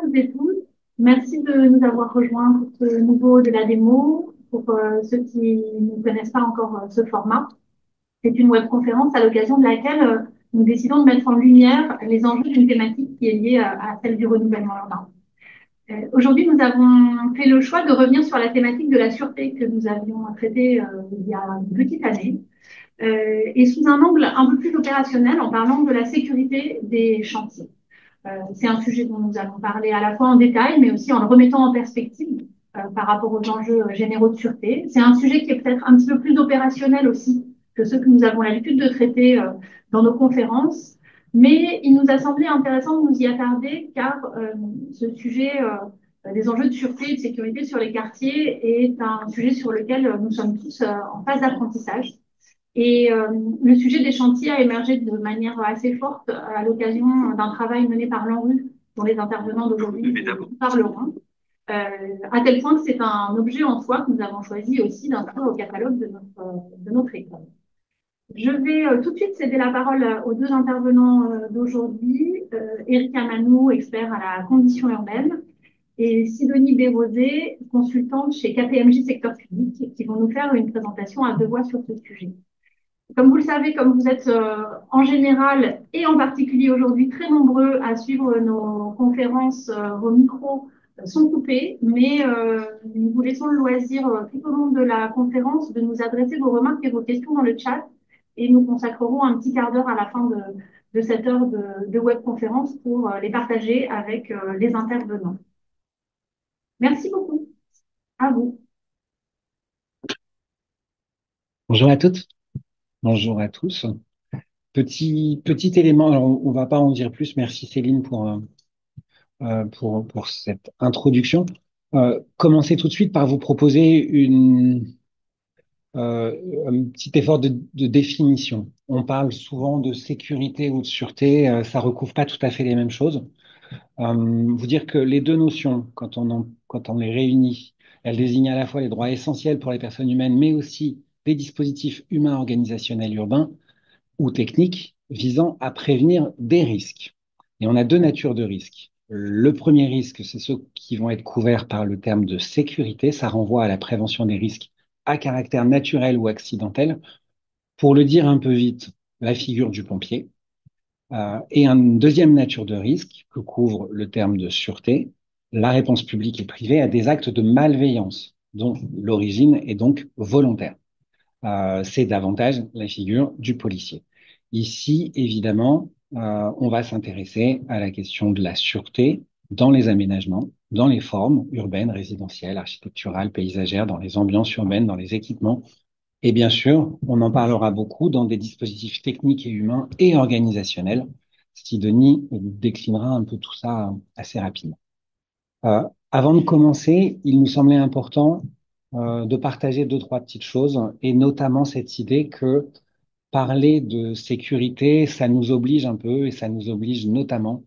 toutes et tous. Merci de nous avoir rejoints pour ce nouveau de la démo. Pour ceux qui ne connaissent pas encore ce format, c'est une webconférence à l'occasion de laquelle nous décidons de mettre en lumière les enjeux d'une thématique qui est liée à celle du renouvellement urbain. Aujourd'hui, nous avons fait le choix de revenir sur la thématique de la sûreté que nous avions traitée il y a une petite année, et sous un angle un peu plus opérationnel en parlant de la sécurité des chantiers. C'est un sujet dont nous allons parler à la fois en détail, mais aussi en le remettant en perspective par rapport aux enjeux généraux de sûreté. C'est un sujet qui est peut-être un petit peu plus opérationnel aussi que ceux que nous avons l'habitude de traiter dans nos conférences, mais il nous a semblé intéressant de nous y attarder car ce sujet des enjeux de sûreté et de sécurité sur les quartiers est un sujet sur lequel nous sommes tous en phase d'apprentissage. Et le sujet des chantiers a émergé de manière assez forte à l'occasion d'un travail mené par l'ANRU, dont les intervenants d'aujourd'hui parleront, à tel point que c'est un objet en soi que nous avons choisi aussi d'inclure au catalogue de notre école. Je vais tout de suite céder la parole aux deux intervenants d'aujourd'hui, Éric Amanou, expert à la condition urbaine, et Sidonie Bérosé, consultante chez KPMG Secteur Public, qui vont nous faire une présentation à deux voix sur ce sujet. Comme vous le savez, comme vous êtes en général et en particulier aujourd'hui très nombreux à suivre nos conférences, vos micros sont coupés, mais nous vous laissons le loisir tout au long de la conférence de nous adresser vos remarques et vos questions dans le chat et nous consacrerons un petit quart d'heure à la fin de cette heure de webconférence pour les partager avec les intervenants. Merci beaucoup. À vous. Bonjour à toutes, bonjour à tous. Petit élément, alors on va pas en dire plus. Merci Céline pour cette introduction. Commencez tout de suite par vous proposer un petit effort de définition. On parle souvent de sécurité ou de sûreté, ça recouvre pas tout à fait les mêmes choses. Vous dire que les deux notions, quand on les réunit, elles désignent à la fois les droits essentiels pour les personnes humaines, mais aussi des dispositifs humains organisationnels urbains ou techniques visant à prévenir des risques. Et on a deux natures de risques. Le premier risque, c'est ceux qui vont être couverts par le terme de sécurité. Ça renvoie à la prévention des risques à caractère naturel ou accidentel. Pour le dire un peu vite, la figure du pompier. Et une deuxième nature de risque que couvre le terme de sûreté, la réponse publique et privée à des actes de malveillance dont l'origine est donc volontaire. C'est davantage la figure du policier. Ici, évidemment, on va s'intéresser à la question de la sûreté dans les aménagements, dans les formes urbaines, résidentielles, architecturales, paysagères, dans les ambiances urbaines, dans les équipements. Et bien sûr, on en parlera beaucoup dans des dispositifs techniques et humains et organisationnels. Sidonie déclinera un peu tout ça assez rapidement. Avant de commencer, il nous semblait important de partager deux, trois petites choses, et notamment cette idée que parler de sécurité, ça nous oblige un peu, et ça nous oblige notamment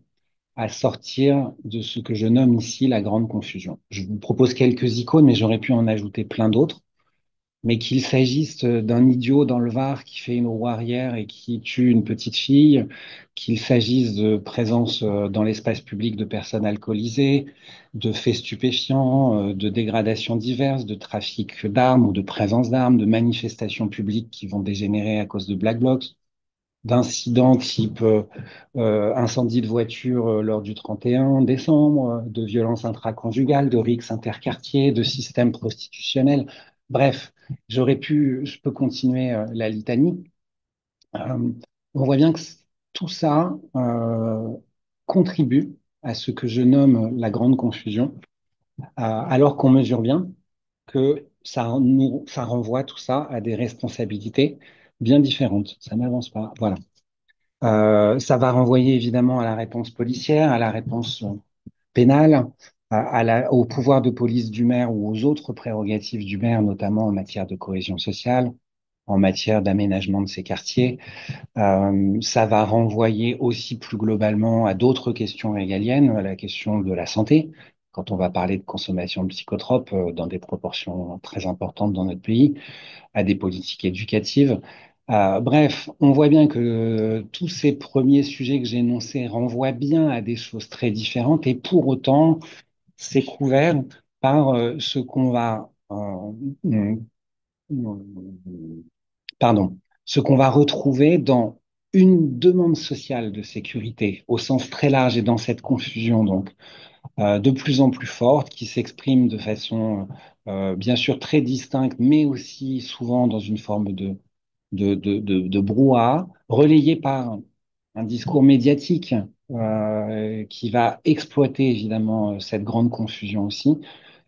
à sortir de ce que je nomme ici la grande confusion. Je vous propose quelques icônes, mais j'aurais pu en ajouter plein d'autres. Mais qu'il s'agisse d'un idiot dans le Var qui fait une roue arrière et qui tue une petite fille, qu'il s'agisse de présence dans l'espace public de personnes alcoolisées, de faits stupéfiants, de dégradations diverses, de trafic d'armes ou de présence d'armes, de manifestations publiques qui vont dégénérer à cause de Black Blocs, d'incidents type incendie de voiture lors du 31 décembre, de violences intraconjugales, de rixes interquartiers, de systèmes prostitutionnels. Bref, je peux continuer la litanie. Euh, on voit bien que tout ça contribue à ce que je nomme la grande confusion, alors qu'on mesure bien que ça renvoie tout ça à des responsabilités bien différentes. Ça n'avance pas. Voilà. Ça va renvoyer évidemment à la réponse policière, à la réponse pénale, au pouvoir de police du maire ou aux autres prérogatives du maire, notamment en matière de cohésion sociale, en matière d'aménagement de ces quartiers. Ça va renvoyer aussi plus globalement à d'autres questions régaliennes, à la question de la santé, quand on va parler de consommation de psychotropes dans des proportions très importantes dans notre pays, à des politiques éducatives. Bref, on voit bien que tous ces premiers sujets que j'ai énoncés renvoient bien à des choses très différentes et pour autant, c'est couvert par ce qu'on va, pardon, ce qu'on va retrouver dans une demande sociale de sécurité au sens très large et dans cette confusion donc de plus en plus forte qui s'exprime de façon bien sûr très distincte mais aussi souvent dans une forme de brouhaha relayé par un discours médiatique qui va exploiter évidemment cette grande confusion aussi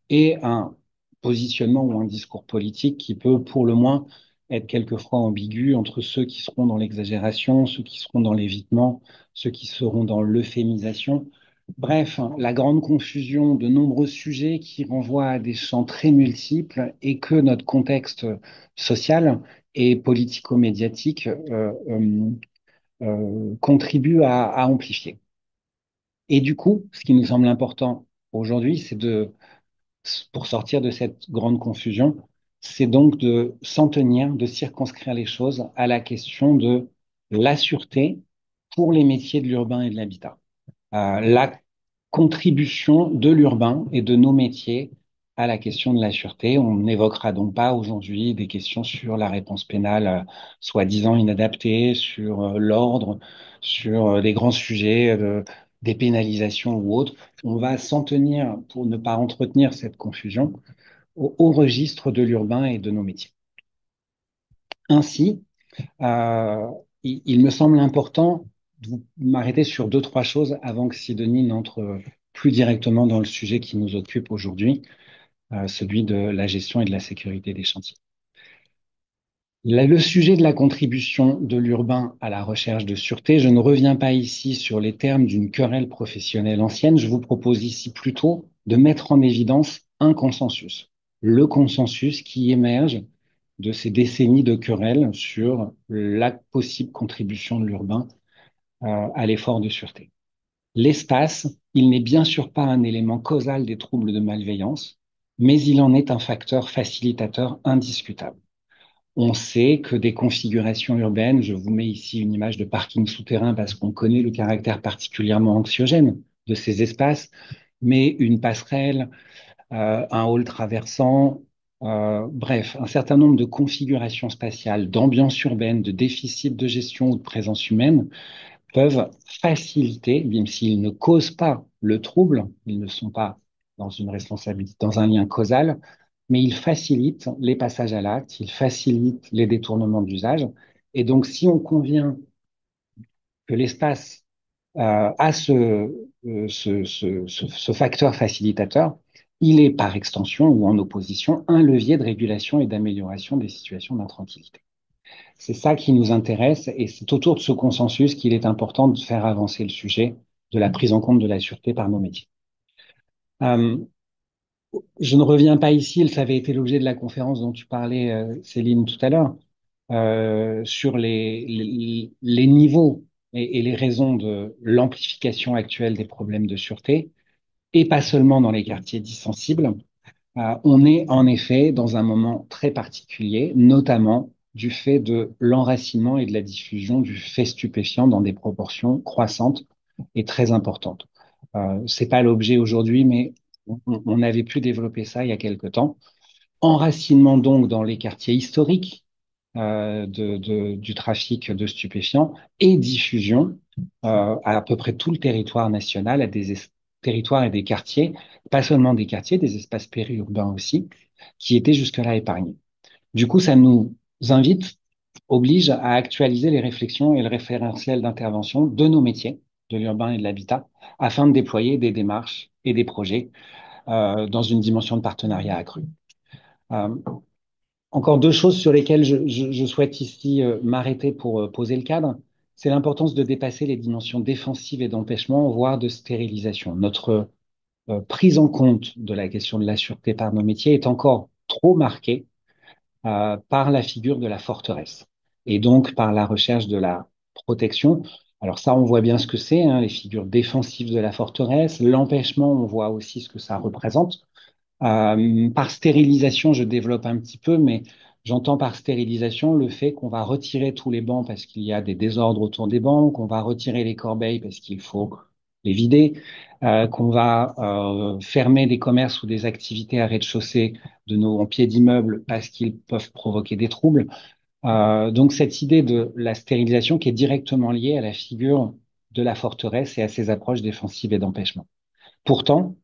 et un positionnement ou un discours politique qui peut, pour le moins, être quelquefois ambigu entre ceux qui seront dans l'exagération, ceux qui seront dans l'évitement, ceux qui seront dans l'euphémisation. Bref, la grande confusion de nombreux sujets qui renvoient à des champs très multiples et que notre contexte social et politico-médiatique contribue à amplifier. Et du coup, ce qui nous semble important aujourd'hui, c'est pour sortir de cette grande confusion, c'est donc de s'en tenir, de circonscrire les choses à la question de la sûreté pour les métiers de l'urbain et de l'habitat. La contribution de l'urbain et de nos métiers à la question de la sûreté. On n'évoquera donc pas aujourd'hui des questions sur la réponse pénale soi-disant inadaptée, sur l'ordre, sur des grands sujets des pénalisations ou autres. On va s'en tenir, pour ne pas entretenir cette confusion, au registre de l'urbain et de nos métiers. Ainsi, euh, il me semble important de m'arrêter sur deux, trois choses avant que Sidonie n'entre plus directement dans le sujet qui nous occupe aujourd'hui, celui de la gestion et de la sécurité des chantiers. Le sujet de la contribution de l'urbain à la recherche de sûreté, je ne reviens pas ici sur les termes d'une querelle professionnelle ancienne, je vous propose ici plutôt de mettre en évidence un consensus, le consensus qui émerge de ces décennies de querelles sur la possible contribution de l'urbain à l'effort de sûreté. L'espace, il n'est bien sûr pas un élément causal des troubles de malveillance, mais il en est un facteur facilitateur indiscutable. On sait que des configurations urbaines, je vous mets ici une image de parking souterrain parce qu'on connaît le caractère particulièrement anxiogène de ces espaces, mais une passerelle, un hall traversant, bref, un certain nombre de configurations spatiales, d'ambiance urbaine, de déficit de gestion ou de présence humaine peuvent faciliter, même s'ils ne causent pas le trouble, ils ne sont pas dans une responsabilité, dans un lien causal, mais ils facilitent les passages à l'acte, ils facilitent les détournements d'usage. Et donc, si on convient que l'espace a ce facteur facilitateur, il est par extension ou en opposition un levier de régulation et d'amélioration des situations d'intranquillité. C'est ça qui nous intéresse et c'est autour de ce consensus qu'il est important de faire avancer le sujet de la prise en compte de la sûreté par nos métiers. Euh, je ne reviens pas ici, ça avait été l'objet de la conférence dont tu parlais, Céline, tout à l'heure, sur les niveaux et les raisons de l'amplification actuelle des problèmes de sûreté, et pas seulement dans les quartiers dits sensibles. On est en effet dans un moment très particulier, notamment du fait de l'enracinement et de la diffusion du fait stupéfiant dans des proportions croissantes et très importantes. C'est pas l'objet aujourd'hui, mais on avait pu développer ça il y a quelque temps. Enracinement donc dans les quartiers historiques du trafic de stupéfiants et diffusion à peu près tout le territoire national, à des territoires et des quartiers, pas seulement des quartiers, des espaces périurbains aussi, qui étaient jusque-là épargnés. Du coup, ça nous invite, oblige à actualiser les réflexions et le référentiel d'intervention de nos métiers, de l'urbain et de l'habitat, afin de déployer des démarches et des projets dans une dimension de partenariat accrue. Euh, Encore deux choses sur lesquelles je souhaite ici m'arrêter pour poser le cadre. C'est l'importance de dépasser les dimensions défensives et d'empêchement, voire de stérilisation. Notre prise en compte de la question de la sûreté par nos métiers est encore trop marquée par la figure de la forteresse et donc par la recherche de la protection. Alors ça, on voit bien ce que c'est, hein, les figures défensives de la forteresse. L'empêchement, on voit aussi ce que ça représente. Par stérilisation, je développe un petit peu, mais J'entends par stérilisation le fait qu'on va retirer tous les bancs parce qu'il y a des désordres autour des bancs, qu'on va retirer les corbeilles parce qu'il faut les vider, qu'on va fermer des commerces ou des activités à rez-de-chaussée en pied d'immeuble parce qu'ils peuvent provoquer des troubles. Donc cette idée de la stérilisation qui est directement liée à la figure de la forteresse et à ses approches défensives et d'empêchement. Pourtant,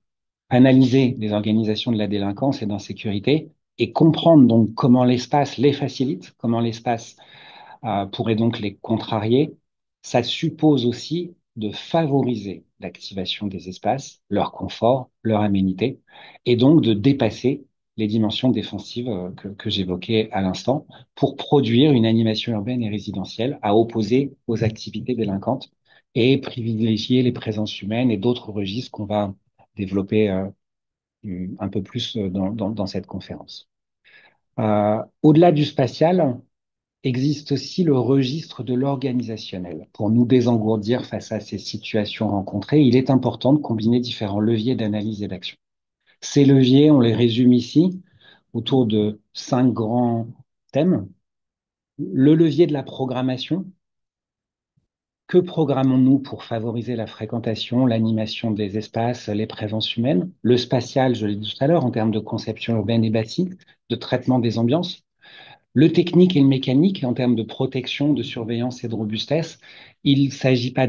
analyser les organisations de la délinquance et d'insécurité et comprendre donc comment l'espace les facilite, comment l'espace pourrait donc les contrarier, ça suppose aussi de favoriser l'activation des espaces, leur confort, leur aménité, et donc de dépasser les dimensions défensives que j'évoquais à l'instant pour produire une animation urbaine et résidentielle à opposer aux activités délinquantes et privilégier les présences humaines et d'autres registres qu'on va développer un peu plus dans cette conférence. Au-delà du spatial, existe aussi le registre de l'organisationnel. Pour nous désengourdir face à ces situations rencontrées, il est important de combiner différents leviers d'analyse et d'action. Ces leviers, on les résume ici autour de 5 grands thèmes. Le levier de la programmation. Que programmons-nous pour favoriser la fréquentation, l'animation des espaces, les présences humaines? Le spatial, je l'ai dit tout à l'heure, en termes de conception urbaine et bâtie, de traitement des ambiances. Le technique et le mécanique, en termes de protection, de surveillance et de robustesse, il ne s'agit pas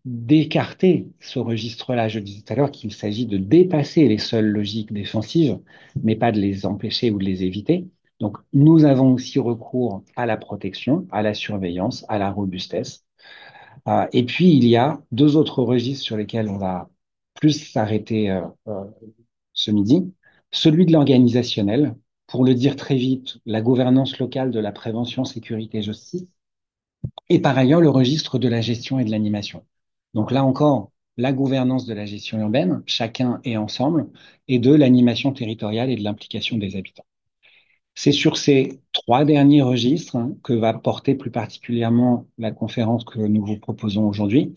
d'écarter ce registre-là. Je disais tout à l'heure qu'il s'agit de dépasser les seules logiques défensives, mais pas de les empêcher ou de les éviter. Donc, nous avons aussi recours à la protection, à la surveillance, à la robustesse. Et puis, il y a 2 autres registres sur lesquels on va plus s'arrêter ce midi. Celui de l'organisationnel, pour le dire très vite, la gouvernance locale de la prévention, sécurité, justice, et par ailleurs le registre de la gestion et de l'animation. Donc là encore, la gouvernance de la gestion urbaine, chacun et ensemble, et de l'animation territoriale et de l'implication des habitants. C'est sur ces 3 derniers registres que va porter plus particulièrement la conférence que nous vous proposons aujourd'hui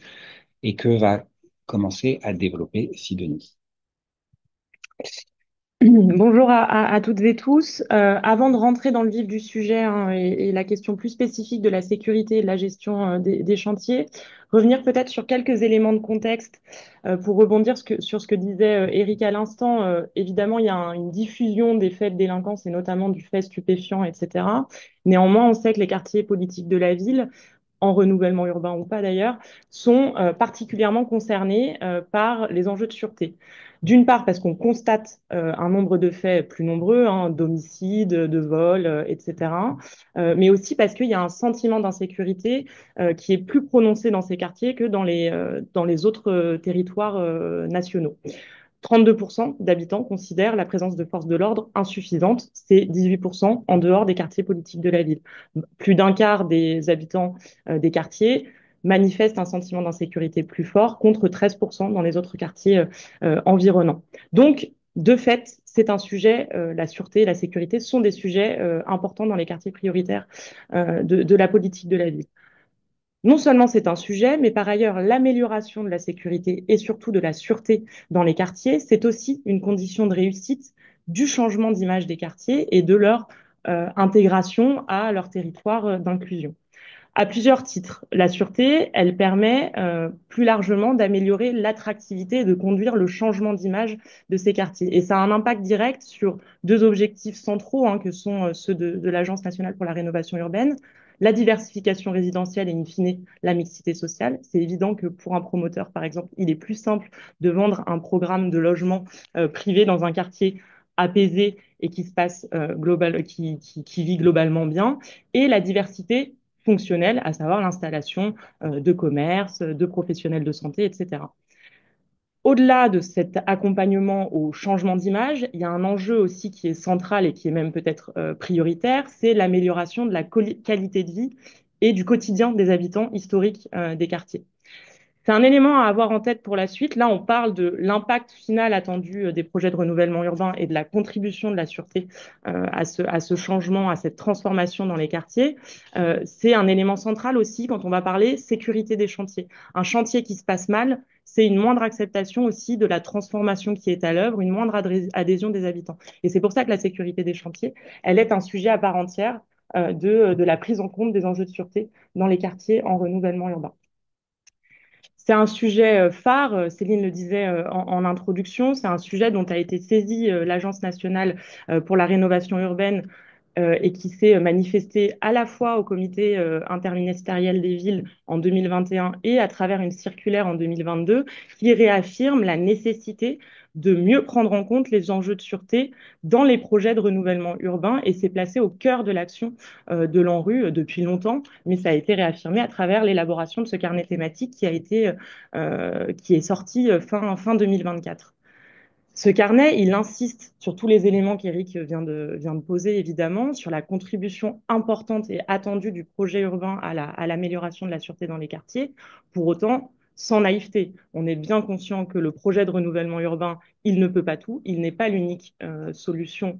et que va commencer à développer Sidonie. Bonjour à toutes et tous. Avant de rentrer dans le vif du sujet hein, et la question plus spécifique de la sécurité et de la gestion des chantiers, revenir peut-être sur quelques éléments de contexte pour rebondir sur ce que disait Eric à l'instant. Évidemment, il y a une diffusion des faits de délinquance et notamment du fait stupéfiant, etc. Néanmoins, on sait que les quartiers politiques de la ville en renouvellement urbain ou pas d'ailleurs, sont particulièrement concernés par les enjeux de sûreté. D'une part, parce qu'on constate un nombre de faits plus nombreux, hein, d'homicides, de vols, etc. Mais aussi parce qu'il y a un sentiment d'insécurité qui est plus prononcé dans ces quartiers que dans les autres territoires nationaux. 32% d'habitants considèrent la présence de forces de l'ordre insuffisante. C'est 18% en dehors des quartiers politiques de la ville. Plus d'un quart des habitants des quartiers manifestent un sentiment d'insécurité plus fort, contre 13% dans les autres quartiers environnants. Donc, de fait, c'est un sujet, la sûreté et la sécurité sont des sujets importants dans les quartiers prioritaires de la politique de la ville. Non seulement c'est un sujet, mais par ailleurs, l'amélioration de la sécurité et surtout de la sûreté dans les quartiers, c'est aussi une condition de réussite du changement d'image des quartiers et de leur intégration à leur territoire d'inclusion. À plusieurs titres, la sûreté, elle permet plus largement d'améliorer l'attractivité et de conduire le changement d'image de ces quartiers. Et ça a un impact direct sur 2 objectifs centraux, hein, que sont ceux de l'Agence nationale pour la rénovation urbaine, la diversification résidentielle et in fine la mixité sociale. C'est évident que pour un promoteur, par exemple, il est plus simple de vendre un programme de logement privé dans un quartier apaisé et qui se passe qui vit globalement bien. Et la diversité fonctionnelle, à savoir l'installation de commerces, de professionnels de santé, etc. Au-delà de cet accompagnement au changement d'image, il y a un enjeu aussi qui est central et qui est même peut-être prioritaire, c'est l'amélioration de la qualité de vie et du quotidien des habitants historiques des quartiers. C'est un élément à avoir en tête pour la suite. Là, on parle de l'impact final attendu des projets de renouvellement urbain et de la contribution de la sûreté à ce changement, à cette transformation dans les quartiers. C'est un élément central aussi quand on va parler sécurité des chantiers. Un chantier qui se passe mal, c'est une moindre acceptation aussi de la transformation qui est à l'œuvre, une moindre adhésion des habitants. Et c'est pour ça que la sécurité des chantiers, elle est un sujet à part entière de la prise en compte des enjeux de sûreté dans les quartiers en renouvellement urbain. C'est un sujet phare, Céline le disait en introduction, c'est un sujet dont a été saisie l'Agence nationale pour la rénovation urbaine et qui s'est manifesté à la fois au comité interministériel des villes en 2021 et à travers une circulaire en 2022 qui réaffirme la nécessité de mieux prendre en compte les enjeux de sûreté dans les projets de renouvellement urbain et s'est placé au cœur de l'action de l'ANRU depuis longtemps, mais ça a été réaffirmé à travers l'élaboration de ce carnet thématique qui est sorti fin 2024. Ce carnet, il insiste sur tous les éléments qu'Éric vient de poser, évidemment, sur la contribution importante et attendue du projet urbain à l'amélioration de la sûreté dans les quartiers. Pour autant, sans naïveté, on est bien conscient que le projet de renouvellement urbain, il ne peut pas tout, il n'est pas l'unique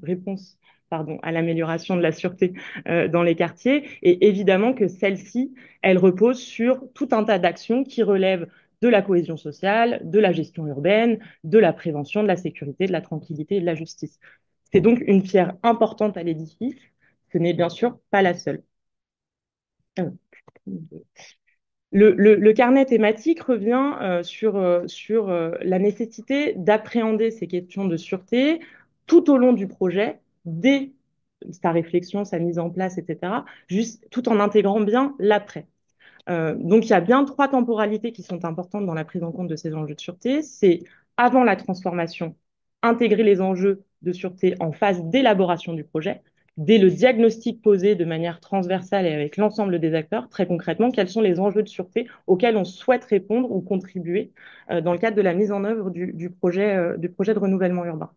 réponse pardon, à l'amélioration de la sûreté dans les quartiers. Et évidemment que celle-ci, elle repose sur tout un tas d'actions qui relèvent de la cohésion sociale, de la gestion urbaine, de la prévention, de la sécurité, de la tranquillité et de la justice. C'est donc une pierre importante à l'édifice. Ce n'est bien sûr pas la seule. Le carnet thématique revient sur la nécessité d'appréhender ces questions de sûreté tout au long du projet, dès sa réflexion, sa mise en place, etc., juste, tout en intégrant bien l'après. Donc, il y a bien 3 temporalités qui sont importantes dans la prise en compte de ces enjeux de sûreté. C'est avant la transformation, intégrer les enjeux de sûreté en phase d'élaboration du projet, dès le diagnostic posé de manière transversale et avec l'ensemble des acteurs, très concrètement, quels sont les enjeux de sûreté auxquels on souhaite répondre ou contribuer dans le cadre de la mise en œuvre du projet de renouvellement urbain.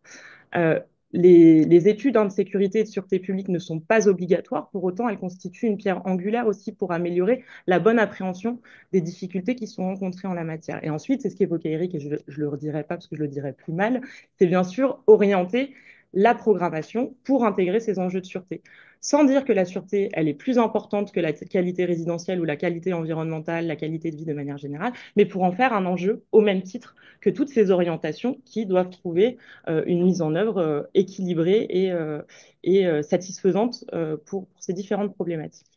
Euh, les études de sécurité et de sûreté publique ne sont pas obligatoires, pour autant elles constituent une pierre angulaire aussi pour améliorer la bonne appréhension des difficultés qui sont rencontrées en la matière. Et ensuite, c'est ce qu'évoquait Eric, et je ne le redirai pas parce que je le dirais plus mal, c'est bien sûr orienter la programmation pour intégrer ces enjeux de sûreté. Sans dire que la sûreté, elle est plus importante que la qualité résidentielle ou la qualité environnementale, la qualité de vie de manière générale, mais pour en faire un enjeu au même titre que toutes ces orientations qui doivent trouver une mise en œuvre équilibrée et satisfaisante pour ces différentes problématiques.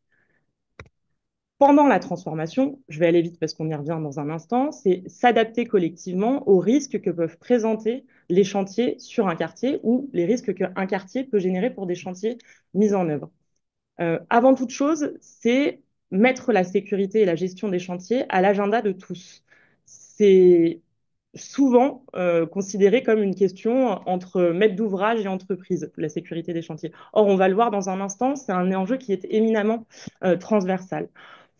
Pendant la transformation, je vais aller vite parce qu'on y revient dans un instant, c'est s'adapter collectivement aux risques que peuvent présenter les chantiers sur un quartier ou les risques qu'un quartier peut générer pour des chantiers mis en œuvre. Avant toute chose, c'est mettre la sécurité et la gestion des chantiers à l'agenda de tous. C'est souvent considéré comme une question entre maître d'ouvrage et entreprise, la sécurité des chantiers. Or, on va le voir dans un instant, c'est un enjeu qui est éminemment transversal.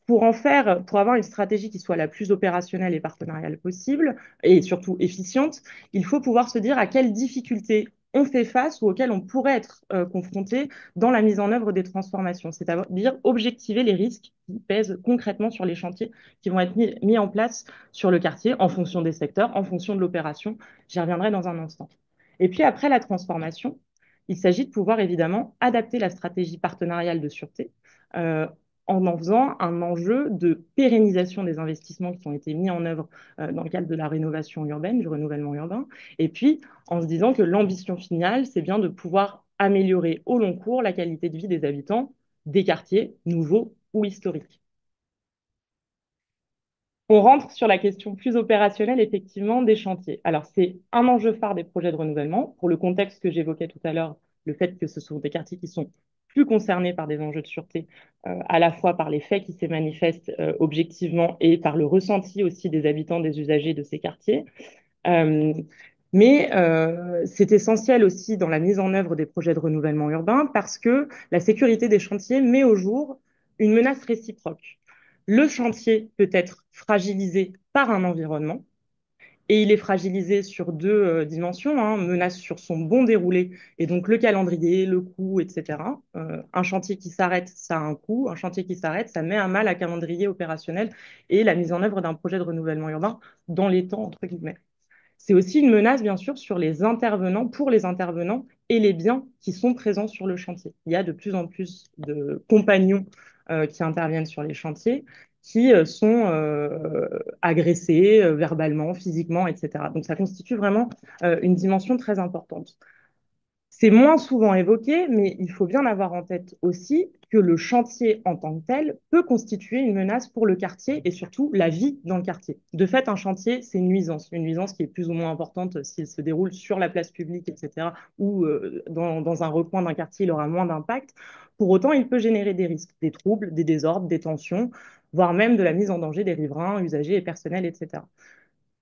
Pour avoir une stratégie qui soit la plus opérationnelle et partenariale possible, et surtout efficiente, il faut pouvoir se dire à quelles difficultés on fait face ou auxquelles on pourrait être confronté dans la mise en œuvre des transformations, c'est-à-dire objectiver les risques qui pèsent concrètement sur les chantiers qui vont être mis en place sur le quartier en fonction des secteurs, en fonction de l'opération. J'y reviendrai dans un instant. Et puis après la transformation, il s'agit de pouvoir évidemment adapter la stratégie partenariale de sûreté euh, en faisant un enjeu de pérennisation des investissements qui ont été mis en œuvre dans le cadre de la rénovation urbaine, du renouvellement urbain, et puis en se disant que l'ambition finale, c'est bien de pouvoir améliorer au long cours la qualité de vie des habitants des quartiers nouveaux ou historiques. On rentre sur la question plus opérationnelle, effectivement, des chantiers. Alors, c'est un enjeu phare des projets de renouvellement. Pour le contexte que j'évoquais tout à l'heure, le fait que ce sont des quartiers qui sont plus concernés par des enjeux de sûreté, à la fois par les faits qui se manifestent objectivement et par le ressenti aussi des habitants, des usagers de ces quartiers. Mais c'est essentiel aussi dans la mise en œuvre des projets de renouvellement urbain parce que la sécurité des chantiers met au jour une menace réciproque. Le chantier peut être fragilisé par un environnement et il est fragilisé sur deux dimensions, hein, menace sur son bon déroulé, et donc le calendrier, le coût, etc. Un chantier qui s'arrête, ça a un coût. Un chantier qui s'arrête, ça met à mal un calendrier opérationnel et la mise en œuvre d'un projet de renouvellement urbain dans les temps, entre guillemets. C'est aussi une menace, bien sûr, sur les intervenants, pour les intervenants et les biens qui sont présents sur le chantier. Il y a de plus en plus de compagnons qui interviennent sur les chantiers, qui sont agressés verbalement, physiquement, etc. Donc ça constitue vraiment une dimension très importante. C'est moins souvent évoqué, mais il faut bien avoir en tête aussi que le chantier en tant que tel peut constituer une menace pour le quartier et surtout la vie dans le quartier. De fait, un chantier, c'est une nuisance qui est plus ou moins importante s'il se déroule sur la place publique, etc., ou dans un recoin d'un quartier, il aura moins d'impact. Pour autant, il peut générer des risques, des troubles, des désordres, des tensions, voire même de la mise en danger des riverains, usagers et personnels, etc.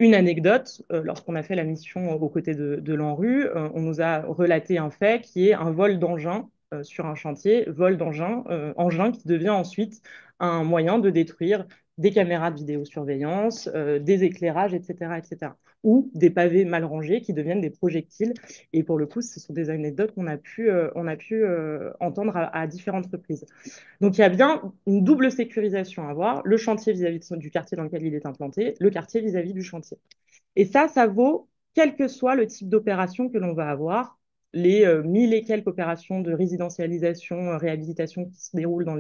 Une anecdote, lorsqu'on a fait la mission aux côtés de l'ANRU, on nous a relaté un fait qui est un vol d'engin sur un chantier, vol d'engin, engin qui devient ensuite un moyen de détruire des caméras de vidéosurveillance, des éclairages, etc., etc. Ou des pavés mal rangés qui deviennent des projectiles. Et pour le coup, ce sont des anecdotes qu'on a pu entendre à différentes reprises. Donc il y a bien une double sécurisation à avoir, le chantier vis-à-vis du quartier dans lequel il est implanté, le quartier vis-à-vis du chantier. Et ça vaut quel que soit le type d'opération que l'on va avoir, les 1000 et quelques opérations de résidentialisation, réhabilitation qui se déroulent dans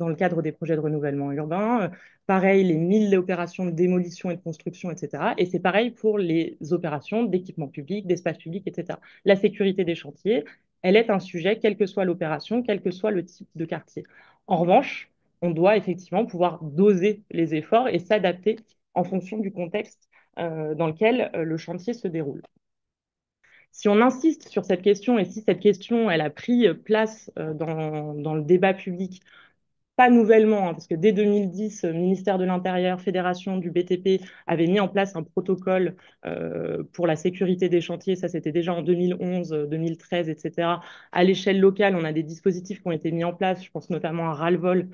le cadre des projets de renouvellement urbain, pareil, les 1000 opérations de démolition et de construction, etc. Et c'est pareil pour les opérations d'équipement public, d'espace public, etc. La sécurité des chantiers, elle est un sujet, quelle que soit l'opération, quel que soit le type de quartier. En revanche, on doit effectivement pouvoir doser les efforts et s'adapter en fonction du contexte dans lequel le chantier se déroule. Si on insiste sur cette question et si cette question elle a pris place dans le débat public, pas nouvellement, hein, parce que dès 2010, ministère de l'Intérieur, Fédération du BTP avait mis en place un protocole pour la sécurité des chantiers. Ça, c'était déjà en 2011, 2013, etc. À l'échelle locale, on a des dispositifs qui ont été mis en place. Je pense notamment à Ras-le-Vol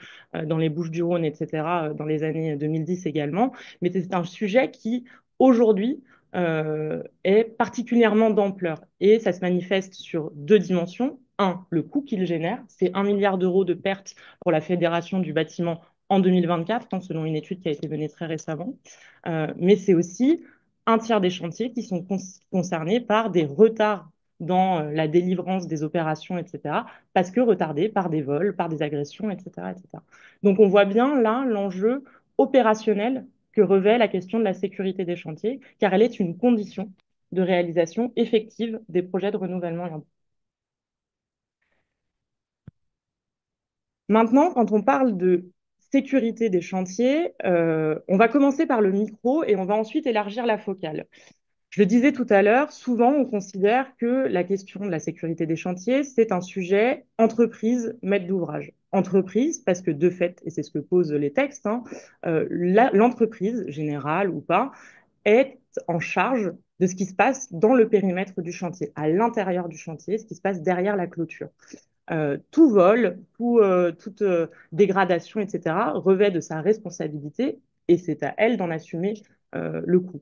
dans les Bouches-du-Rhône, etc., dans les années 2010 également. Mais c'est un sujet qui, aujourd'hui, est particulièrement d'ampleur. Et ça se manifeste sur deux dimensions. Un, le coût qu'il génère, c'est 1 milliard d'euros de pertes pour la Fédération du bâtiment en 2024, hein, selon une étude qui a été menée très récemment. Mais c'est aussi un tiers des chantiers qui sont concernés par des retards dans la délivrance des opérations, etc., parce que retardés par des vols, par des agressions, etc., etc. Donc on voit bien là l'enjeu opérationnel que revêt la question de la sécurité des chantiers, car elle est une condition de réalisation effective des projets de renouvellement urbain. Maintenant, quand on parle de sécurité des chantiers, on va commencer par le micro et on va ensuite élargir la focale. Je le disais tout à l'heure, souvent on considère que la question de la sécurité des chantiers, c'est un sujet entreprise, maître d'ouvrage. Entreprise, parce que de fait, et c'est ce que posent les textes, hein, l'entreprise, générale ou pas, est en charge de ce qui se passe dans le périmètre du chantier, à l'intérieur du chantier, ce qui se passe derrière la clôture. Tout vol, toute dégradation, etc., revêt de sa responsabilité et c'est à elle d'en assumer le coût.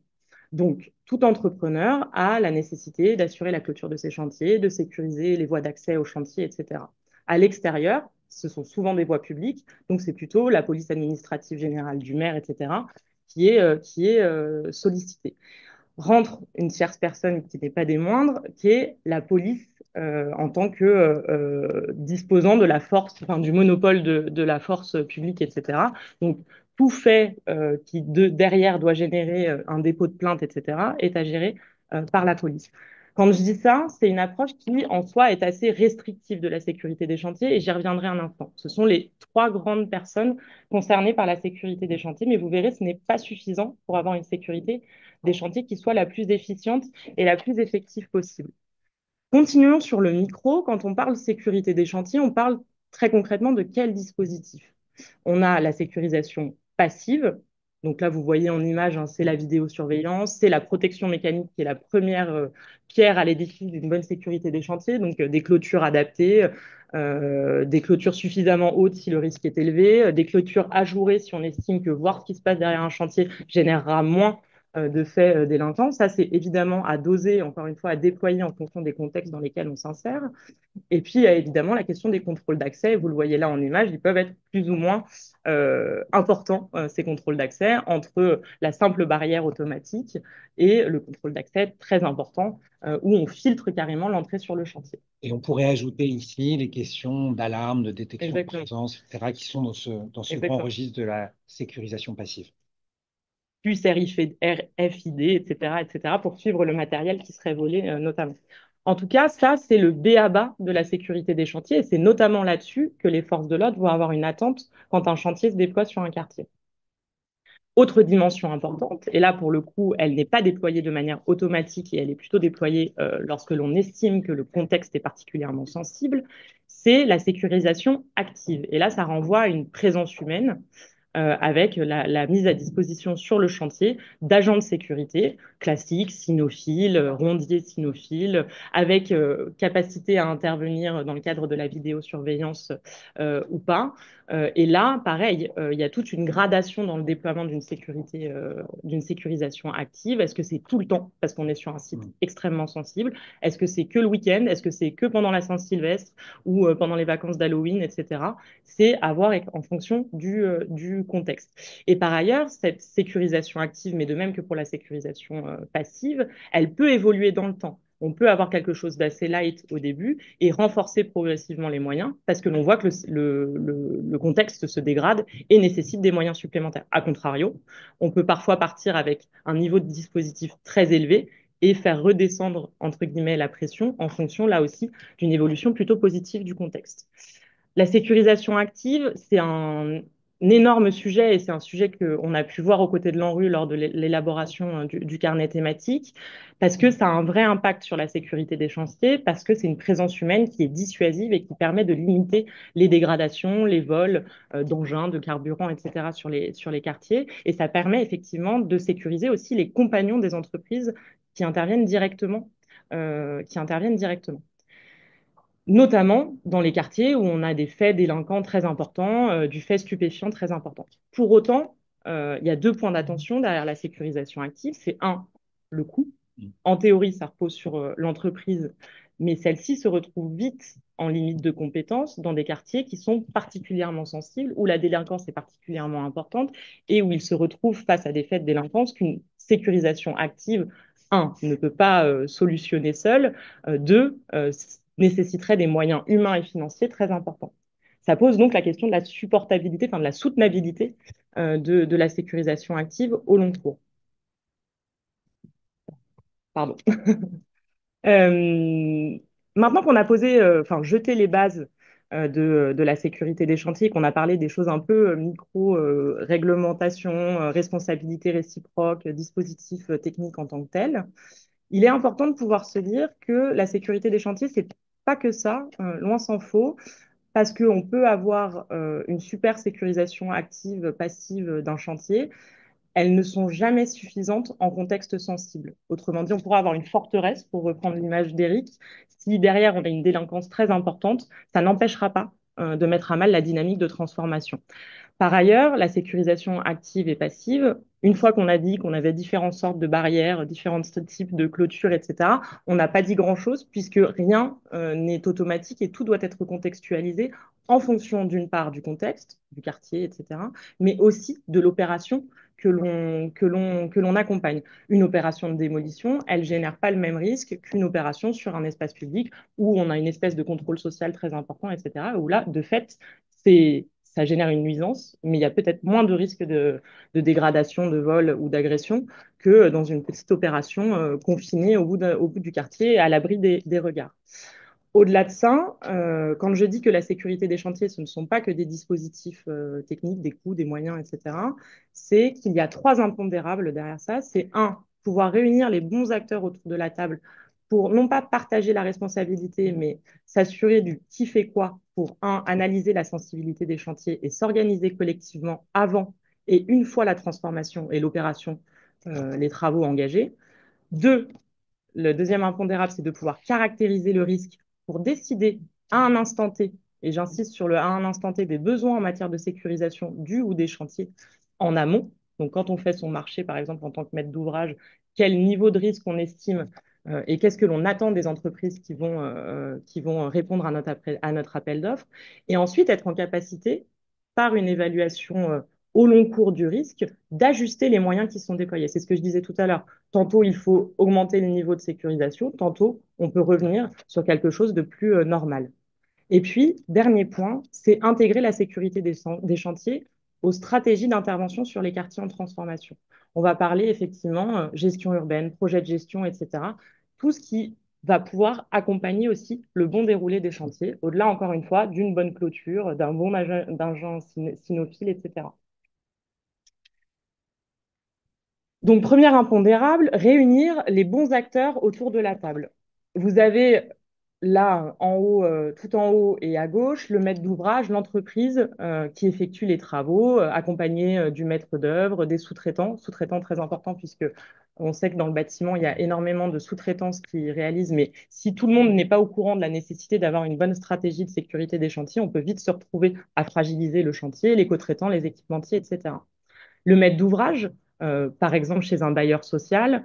Donc, tout entrepreneur a la nécessité d'assurer la clôture de ses chantiers, de sécuriser les voies d'accès aux chantiers, etc. À l'extérieur, ce sont souvent des voies publiques, donc c'est plutôt la police administrative générale du maire, etc., qui est sollicitée. Rentre une tierce personne qui n'est pas des moindres, qui est la police en tant que disposant de la force, enfin, du monopole de la force publique, etc. Donc, tout fait qui derrière doit générer un dépôt de plainte, etc., est à gérer par la police. Quand je dis ça, c'est une approche qui, en soi, est assez restrictive de la sécurité des chantiers, et j'y reviendrai un instant. Ce sont les trois grandes personnes concernées par la sécurité des chantiers, mais vous verrez, ce n'est pas suffisant pour avoir une sécurité des chantiers qui soit la plus efficiente et la plus effective possible. Continuons sur le micro. Quand on parle sécurité des chantiers, on parle très concrètement de quel dispositif? On a la sécurisation passive. Donc là, vous voyez en image, hein, c'est la vidéosurveillance, c'est la protection mécanique qui est la première pierre à l'édifice d'une bonne sécurité des chantiers. Donc des clôtures adaptées, des clôtures suffisamment hautes si le risque est élevé, des clôtures ajourées si on estime que voir ce qui se passe derrière un chantier générera moins de faits délinquants. Ça, c'est évidemment à doser, encore une fois, à déployer en fonction des contextes dans lesquels on s'insère. Et puis, il y a évidemment la question des contrôles d'accès. Vous le voyez là en image, ils peuvent être plus ou moins importants, ces contrôles d'accès, entre la simple barrière automatique et le contrôle d'accès très important, où on filtre carrément l'entrée sur le chantier. Et on pourrait ajouter ici les questions d'alarme, de détection de Exactement. présence, etc., qui sont dans ce grand Exactement. registre de la sécurisation passive. Plus RFID, etc., pour suivre le matériel qui serait volé, notamment. En tout cas, ça, c'est le b.a.-ba de la sécurité des chantiers, et c'est notamment là-dessus que les forces de l'ordre vont avoir une attente quand un chantier se déploie sur un quartier. Autre dimension importante, et là, pour le coup, elle n'est pas déployée de manière automatique et elle est plutôt déployée lorsque l'on estime que le contexte est particulièrement sensible, c'est la sécurisation active. Et là, ça renvoie à une présence humaine avec la mise à disposition sur le chantier d'agents de sécurité classiques, cynophiles, rondiers cynophiles, avec capacité à intervenir dans le cadre de la vidéosurveillance ou pas. Et là, pareil, il y a toute une gradation dans le déploiement d'une sécurisation active. Est-ce que c'est tout le temps, parce qu'on est sur un site extrêmement sensible? Est-ce que c'est que le week-end? Est-ce que c'est que pendant la Saint-Sylvestre ou pendant les vacances d'Halloween, etc. C'est à voir en fonction du contexte. Et par ailleurs, cette sécurisation active, mais de même que pour la sécurisation passive, elle peut évoluer dans le temps. On peut avoir quelque chose d'assez light au début et renforcer progressivement les moyens parce que l'on voit que le contexte se dégrade et nécessite des moyens supplémentaires. A contrario, on peut parfois partir avec un niveau de dispositif très élevé et faire redescendre, entre guillemets, la pression en fonction, là aussi, d'une évolution plutôt positive du contexte. La sécurisation active, c'est un énorme sujet et c'est un sujet qu'on a pu voir aux côtés de l'ANRU lors de l'élaboration du carnet thématique parce que ça a un vrai impact sur la sécurité des chantiers, parce que c'est une présence humaine qui est dissuasive et qui permet de limiter les dégradations, les vols d'engins, de carburant, etc. sur les quartiers. Et ça permet effectivement de sécuriser aussi les compagnons des entreprises qui interviennent directement. Notamment dans les quartiers où on a des faits délinquants très importants, du fait stupéfiant très important. Pour autant, il y a 2 points d'attention derrière la sécurisation active. C'est un, le coût. En théorie, ça repose sur l'entreprise, mais celle-ci se retrouve vite en limite de compétences dans des quartiers qui sont particulièrement sensibles, où la délinquance est particulièrement importante et où ils se retrouvent face à des faits de délinquance qu'une sécurisation active, un, ne peut pas solutionner seule, deux, nécessiterait des moyens humains et financiers très importants. Ça pose donc la question de la supportabilité, enfin de la soutenabilité de la sécurisation active au long cours. Pardon. Maintenant qu'on a jeté les bases de la sécurité des chantiers, qu'on a parlé des choses un peu micro-réglementation, responsabilité réciproque, dispositifs techniques en tant que tel, il est important de pouvoir se dire que la sécurité des chantiers, c'est pas que ça, loin s'en faut, parce qu'on peut avoir une super sécurisation active, passive d'un chantier. Elles ne sont jamais suffisantes en contexte sensible. Autrement dit, on pourra avoir une forteresse, pour reprendre l'image d'Éric. Si derrière, on a une délinquance très importante, ça n'empêchera pas de mettre à mal la dynamique de transformation. Par ailleurs, la sécurisation active et passive, une fois qu'on a dit qu'on avait différentes sortes de barrières, différents types de clôtures, etc., on n'a pas dit grand-chose puisque rien n'est automatique et tout doit être contextualisé en fonction d'une part du contexte, du quartier, etc., mais aussi de l'opération que l'on accompagne. Une opération de démolition, elle génère pas le même risque qu'une opération sur un espace public où on a une espèce de contrôle social très important, etc., où là, de fait, ça génère une nuisance, mais il y a peut-être moins de risques de dégradation, de vol ou d'agression que dans une petite opération confinée au bout du quartier, à l'abri des regards. Au-delà de ça, quand je dis que la sécurité des chantiers, ce ne sont pas que des dispositifs techniques, des coûts, des moyens, etc., c'est qu'il y a 3 impondérables derrière ça. C'est un, pouvoir réunir les bons acteurs autour de la table pour non pas partager la responsabilité, mais s'assurer du qui fait quoi pour, un, analyser la sensibilité des chantiers et s'organiser collectivement avant et une fois la transformation et l'opération, les travaux engagés. Deux, le deuxième impondérable, c'est de pouvoir caractériser le risque pour décider à un instant T, et j'insiste sur le à un instant T, des besoins en matière de sécurisation du ou des chantiers en amont. Donc, quand on fait son marché, par exemple, en tant que maître d'ouvrage, quel niveau de risque on estime et qu'est-ce que l'on attend des entreprises qui vont répondre à notre appel d'offres. Et ensuite, être en capacité, par une évaluation au long cours du risque, d'ajuster les moyens qui sont déployés. C'est ce que je disais tout à l'heure. Tantôt, il faut augmenter le niveau de sécurisation, tantôt, on peut revenir sur quelque chose de plus normal. Et puis, dernier point, c'est intégrer la sécurité des chantiers aux stratégies d'intervention sur les quartiers en transformation. On va parler effectivement gestion urbaine, projet de gestion, etc. Tout ce qui va pouvoir accompagner aussi le bon déroulé des chantiers, au-delà, encore une fois, d'une bonne clôture, d'un bon agent cynophile, etc. Donc, premier impondérable, réunir les bons acteurs autour de la table. Vous avez là, en haut, tout en haut et à gauche, le maître d'ouvrage, l'entreprise qui effectue les travaux, accompagné du maître d'œuvre, des sous-traitants. Sous-traitants très importants puisque on sait que dans le bâtiment, il y a énormément de sous-traitants qui réalisent, mais si tout le monde n'est pas au courant de la nécessité d'avoir une bonne stratégie de sécurité des chantiers, on peut vite se retrouver à fragiliser le chantier, les co-traitants, les équipementiers, etc. Le maître d'ouvrage, par exemple chez un bailleur social,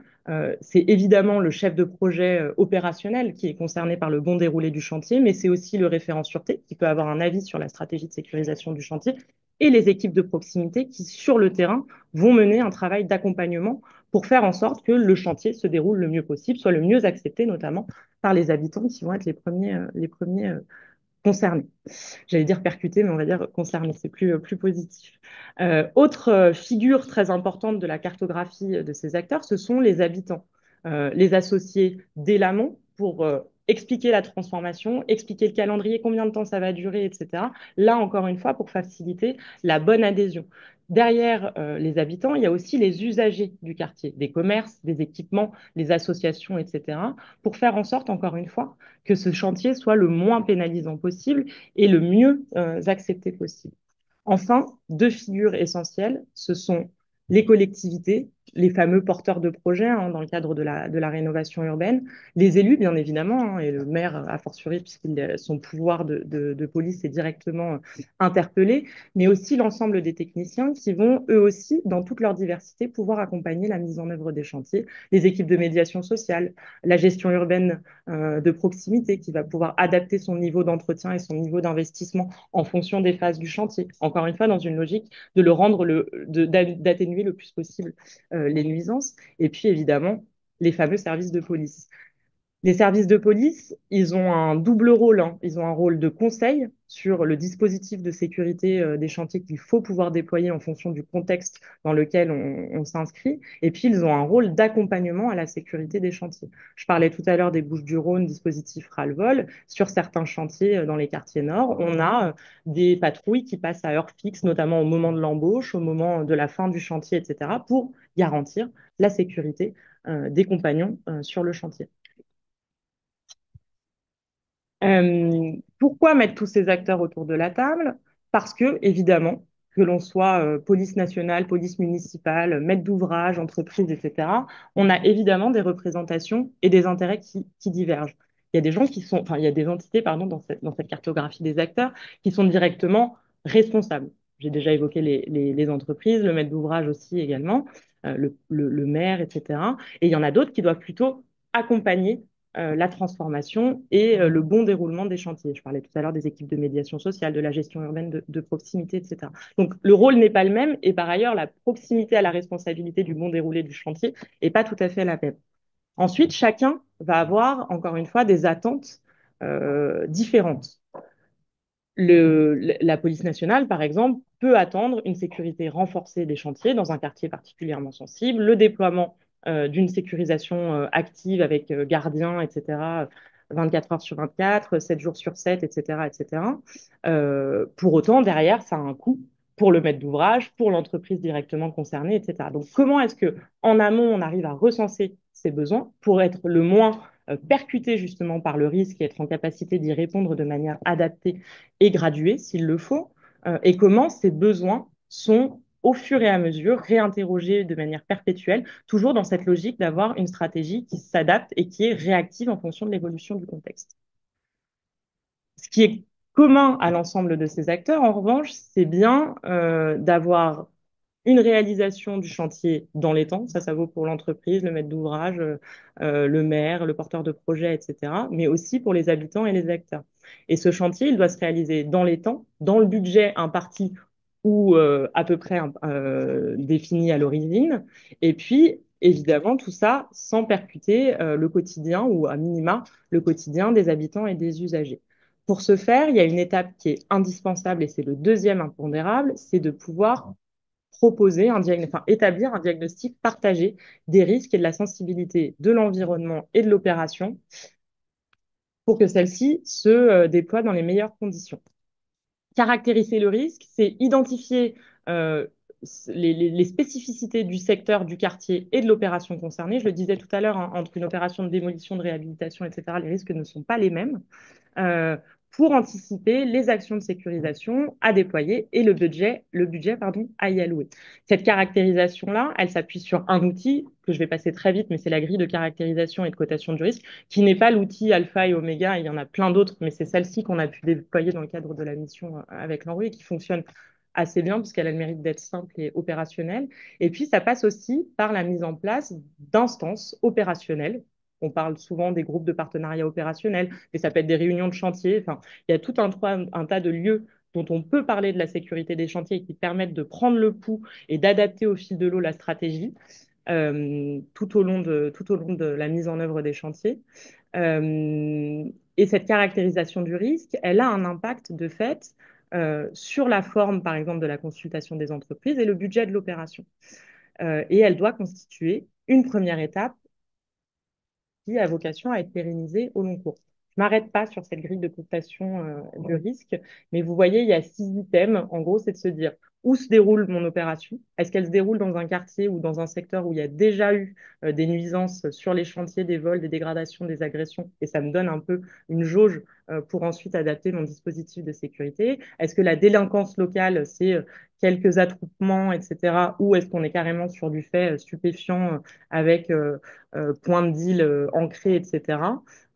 c'est évidemment le chef de projet opérationnel qui est concerné par le bon déroulé du chantier, mais c'est aussi le référent sûreté qui peut avoir un avis sur la stratégie de sécurisation du chantier et les équipes de proximité qui, sur le terrain, vont mener un travail d'accompagnement pour faire en sorte que le chantier se déroule le mieux possible, soit le mieux accepté, notamment par les habitants qui vont être les premiers concernés. J'allais dire percuté, mais on va dire concerné, c'est plus positif. Autre figure très importante de la cartographie de ces acteurs, ce sont les habitants, les associés dès l'amont pour expliquer la transformation, expliquer le calendrier, combien de temps ça va durer, etc. Là, encore une fois, pour faciliter la bonne adhésion. Derrière les habitants, il y a aussi les usagers du quartier, des commerces, des équipements, les associations, etc., pour faire en sorte, encore une fois, que ce chantier soit le moins pénalisant possible et le mieux accepté possible. Enfin, deux figures essentielles, ce sont les collectivités, les fameux porteurs de projets dans le cadre de la rénovation urbaine, les élus, bien évidemment, et le maire, a fortiori, son pouvoir de police est directement interpellé, mais aussi l'ensemble des techniciens qui vont, eux aussi, dans toute leur diversité, pouvoir accompagner la mise en œuvre des chantiers, les équipes de médiation sociale, la gestion urbaine de proximité qui va pouvoir adapter son niveau d'entretien et son niveau d'investissement en fonction des phases du chantier. Encore une fois, dans une logique de le rendre, d'atténuer le plus possible les nuisances. Et puis, évidemment, les fameux services de police. Les services de police, ils ont un double rôle, hein. Ils ont un rôle de conseil sur le dispositif de sécurité des chantiers qu'il faut pouvoir déployer en fonction du contexte dans lequel on s'inscrit. Et puis, ils ont un rôle d'accompagnement à la sécurité des chantiers. Je parlais tout à l'heure des Bouches-du-Rhône, dispositif ras-le-bol. Sur certains chantiers dans les quartiers nord, on a des patrouilles qui passent à heure fixe, notamment au moment de l'embauche, au moment de la fin du chantier, etc., pour garantir la sécurité des compagnons sur le chantier. Pourquoi mettre tous ces acteurs autour de la table? Parce que, évidemment, que l'on soit police nationale, police municipale, maître d'ouvrage, entreprise, etc., on a évidemment des représentations et des intérêts qui divergent. Il y a des gens qui sont, enfin, il y a des entités, pardon, dans cette cartographie des acteurs qui sont directement responsables. J'ai déjà évoqué les entreprises, le maître d'ouvrage aussi également, le maire, etc. Et il y en a d'autres qui doivent plutôt accompagner la transformation et le bon déroulement des chantiers. Je parlais tout à l'heure des équipes de médiation sociale, de la gestion urbaine de proximité, etc. Donc le rôle n'est pas le même et par ailleurs la proximité à la responsabilité du bon déroulé du chantier n'est pas tout à fait la même. Ensuite, chacun va avoir, encore une fois, des attentes différentes. La police nationale, par exemple, peut attendre une sécurité renforcée des chantiers dans un quartier particulièrement sensible, le déploiement d'une sécurisation active avec gardiens, etc., 24 heures sur 24, 7 jours sur 7, etc., etc. Pour autant, derrière, ça a un coût pour le maître d'ouvrage, pour l'entreprise directement concernée, etc. Donc, comment est-ce que, en amont, on arrive à recenser ces besoins pour être le moins percuté justement par le risque et être en capacité d'y répondre de manière adaptée et graduée s'il le faut, et comment ces besoins sont au fur et à mesure réinterrogés de manière perpétuelle, toujours dans cette logique d'avoir une stratégie qui s'adapte et qui est réactive en fonction de l'évolution du contexte. Ce qui est commun à l'ensemble de ces acteurs, en revanche, c'est bien d'avoir une réalisation du chantier dans les temps, ça vaut pour l'entreprise, le maître d'ouvrage, le maire, le porteur de projet, etc., mais aussi pour les habitants et les acteurs. Et ce chantier, il doit se réaliser dans les temps, dans le budget imparti ou à peu près défini à l'origine, et puis évidemment tout ça sans percuter le quotidien ou à minima le quotidien des habitants et des usagers. Pour ce faire, il y a une étape qui est indispensable et c'est le deuxième impondérable, c'est de pouvoir proposer établir un diagnostic partagé des risques et de la sensibilité de l'environnement et de l'opération pour que celle-ci se déploie dans les meilleures conditions. Caractériser le risque, c'est identifier euh, les spécificités du secteur, du quartier et de l'opération concernée. Je le disais tout à l'heure, hein, entre une opération de démolition, de réhabilitation, etc., les risques ne sont pas les mêmes. Euh, pour anticiper les actions de sécurisation à déployer et le budget à y allouer. Cette caractérisation-là, elle s'appuie sur un outil que je vais passer très vite, mais c'est la grille de caractérisation et de cotation du risque, qui n'est pas l'outil alpha et oméga, il y en a plein d'autres, mais c'est celle-ci qu'on a pu déployer dans le cadre de la mission avec l'ANRU et qui fonctionne assez bien puisqu'elle a le mérite d'être simple et opérationnelle. Et puis, ça passe aussi par la mise en place d'instances opérationnelles. On parle souvent des groupes de partenariat opérationnel, mais ça peut être des réunions de chantier. Enfin, il y a tout un tas de lieux dont on peut parler de la sécurité des chantiers et qui permettent de prendre le pouls et d'adapter au fil de l'eau la stratégie tout au long de la mise en œuvre des chantiers. Euh, et cette caractérisation du risque, elle a un impact de fait sur la forme, par exemple, de la consultation des entreprises et le budget de l'opération. Et elle doit constituer une première étape qui a vocation à être pérennisée au long cours. Je ne m'arrête pas sur cette grille de cotation du risque, mais vous voyez, il y a 6 items. En gros, c'est de se dire où se déroule mon opération. Est-ce qu'elle se déroule dans un quartier ou dans un secteur où il y a déjà eu des nuisances sur les chantiers, des vols, des dégradations, des agressions? Et ça me donne un peu une jauge pour ensuite adapter mon dispositif de sécurité. Est-ce que la délinquance locale, c'est quelques attroupements, etc. Ou est-ce qu'on est carrément sur du fait stupéfiant avec point de deal ancré, etc.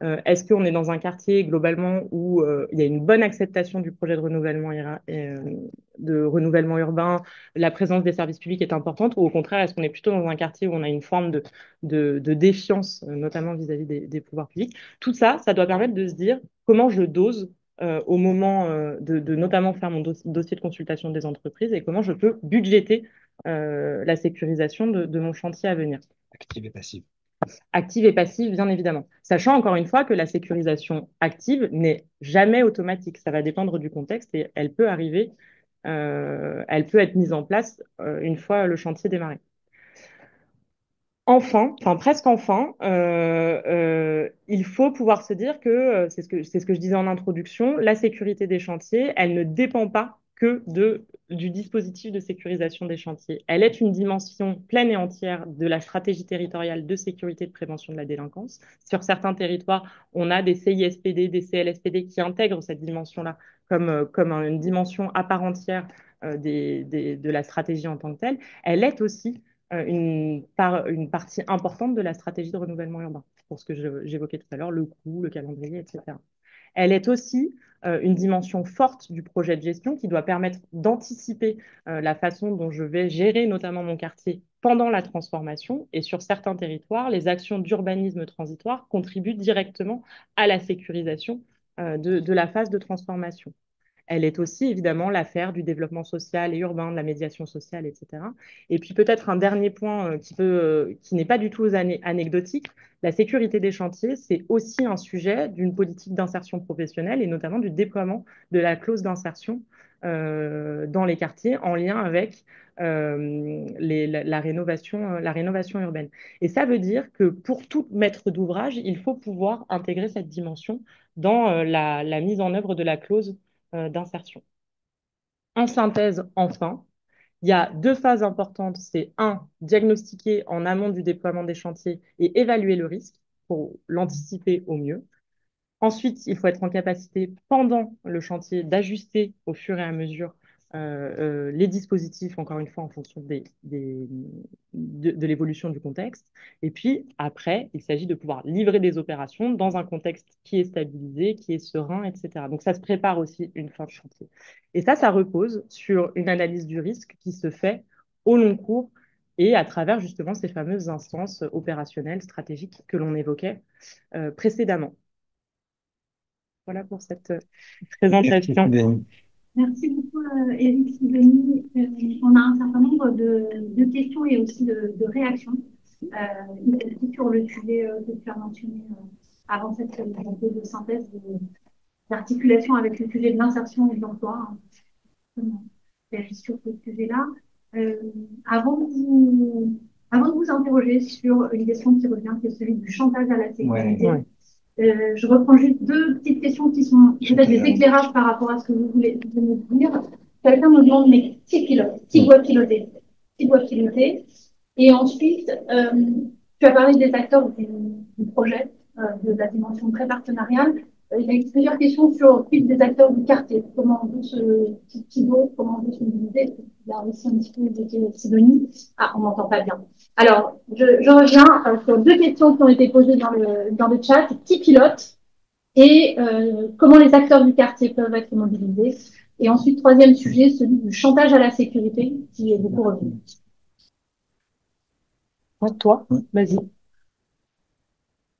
Est-ce qu'on est dans un quartier globalement où il y a une bonne acceptation du projet de renouvellement urbain, la présence des services publics est importante, ou au contraire, est-ce qu'on est plutôt dans un quartier où on a une forme de défiance, notamment vis-à-vis des pouvoirs publics? Tout ça, ça doit permettre de se dire comment je dose au moment de notamment faire mon dossier de consultation des entreprises et comment je peux budgéter la sécurisation de mon chantier à venir. Active et passive. Active et passive, bien évidemment. Sachant encore une fois que la sécurisation active n'est jamais automatique. Ça va dépendre du contexte et elle peut arriver, elle peut être mise en place une fois le chantier démarré. Enfin presque enfin, il faut pouvoir se dire que, c'est ce que je disais en introduction, la sécurité des chantiers, elle ne dépend pas que du dispositif de sécurisation des chantiers. Elle est une dimension pleine et entière de la stratégie territoriale de sécurité et de prévention de la délinquance. Sur certains territoires, on a des CISPD, des CLSPD qui intègrent cette dimension-là comme une dimension à part entière de la stratégie en tant que telle. Elle est aussi une partie importante de la stratégie de renouvellement urbain, pour ce que j'évoquais tout à l'heure, le coût, le calendrier, etc. Elle est aussi une dimension forte du projet de gestion qui doit permettre d'anticiper la façon dont je vais gérer notamment mon quartier pendant la transformation. Et sur certains territoires, les actions d'urbanisme transitoire contribuent directement à la sécurisation de la phase de transformation. Elle est aussi évidemment l'affaire du développement social et urbain, de la médiation sociale, etc. Et puis peut-être un dernier point qui n'est pas du tout anecdotique, la sécurité des chantiers, c'est aussi un sujet d'une politique d'insertion professionnelle et notamment du déploiement de la clause d'insertion dans les quartiers en lien avec la rénovation urbaine. Et ça veut dire que pour tout maître d'ouvrage, il faut pouvoir intégrer cette dimension dans la mise en œuvre de la clause d'insertion. En synthèse, enfin, il y a 2 phases importantes. C'est un, diagnostiquer en amont du déploiement des chantiers et évaluer le risque pour l'anticiper au mieux. Ensuite, il faut être en capacité, pendant le chantier, d'ajuster au fur et à mesure les dispositifs, encore une fois, en fonction de l'évolution du contexte. Et puis, après, il s'agit de pouvoir livrer des opérations dans un contexte qui est stabilisé, qui est serein, etc. Donc, ça se prépare aussi une fin de chantier. Et ça repose sur une analyse du risque qui se fait au long cours et à travers justement ces fameuses instances opérationnelles, stratégiques que l'on évoquait précédemment. Voilà pour cette Merci, présentation. Sylvain. Merci beaucoup, Eric, Sidonie. On a un certain nombre de questions et aussi de réactions, y compris sur le sujet que tu as mentionné avant cette volonté de synthèse, d'articulation avec le sujet de l'insertion et de l'emploi. Hein, justement, sur ce sujet-là. Euh, avant de vous, avant de vous interroger sur une question qui revient, qui est celui du chantage à la sécurité, Ouais. je reprends juste deux petites questions qui sont peut-être des éclairages par rapport à ce que vous voulez nous dire. Quelqu'un me demande, mais qui pilote? Qui doit piloter? Qui doit piloter? Et ensuite, tu as parlé des acteurs du projet, de la dimension très partenariale. Il y a plusieurs questions sur des acteurs du quartier. Comment on peut se piloter, comment on peut se mobiliser. Il y a aussi un petit peu de Sidonie. Ah, on m'entend pas bien. Alors, je reviens sur deux questions qui ont été posées dans le chat. Qui pilote et comment les acteurs du quartier peuvent être mobilisés. Et ensuite, troisième sujet, celui du chantage à la sécurité, qui est beaucoup revenu. Toi, vas-y.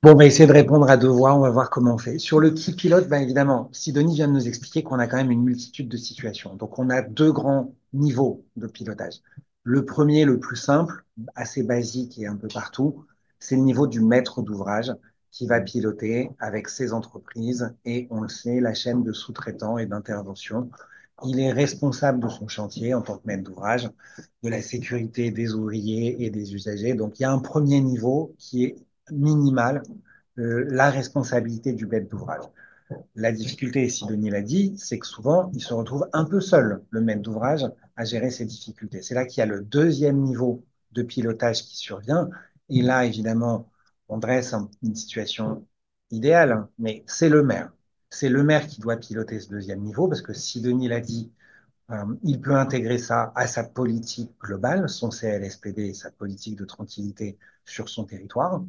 Bon, on va essayer de répondre à deux voix, on va voir comment on fait. Sur le qui pilote, ben évidemment, Sidonie vient de nous expliquer qu'on a quand même une multitude de situations. Donc, on a deux grands niveaux de pilotage. Le premier, le plus simple, assez basique et un peu partout, c'est le niveau du maître d'ouvrage qui va piloter avec ses entreprises et, on le sait, la chaîne de sous-traitants et d'intervention. Il est responsable de son chantier en tant que maître d'ouvrage, de la sécurité des ouvriers et des usagers. Donc, il y a un premier niveau qui est minimal la responsabilité du maître d'ouvrage. La difficulté, et Sidonie l'a dit, c'est que souvent, il se retrouve un peu seul, le maître d'ouvrage, à gérer ces difficultés. C'est là qu'il y a le deuxième niveau de pilotage qui survient. Et là, évidemment, on dresse une situation idéale, mais c'est le maire. C'est le maire qui doit piloter ce deuxième niveau, parce que Sidonie l'a dit, il peut intégrer ça à sa politique globale, son CLSPD, sa politique de tranquillité sur son territoire.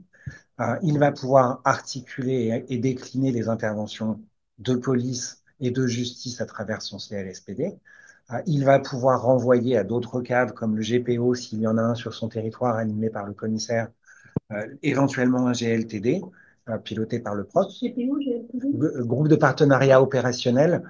Il va pouvoir articuler et décliner les interventions de police et de justice à travers son CLSPD. Il va pouvoir renvoyer à d'autres cadres comme le GPO, s'il y en a un sur son territoire animé par le commissaire, éventuellement un GLTD, piloté par le PROC. GPO, Groupe de partenariat opérationnel,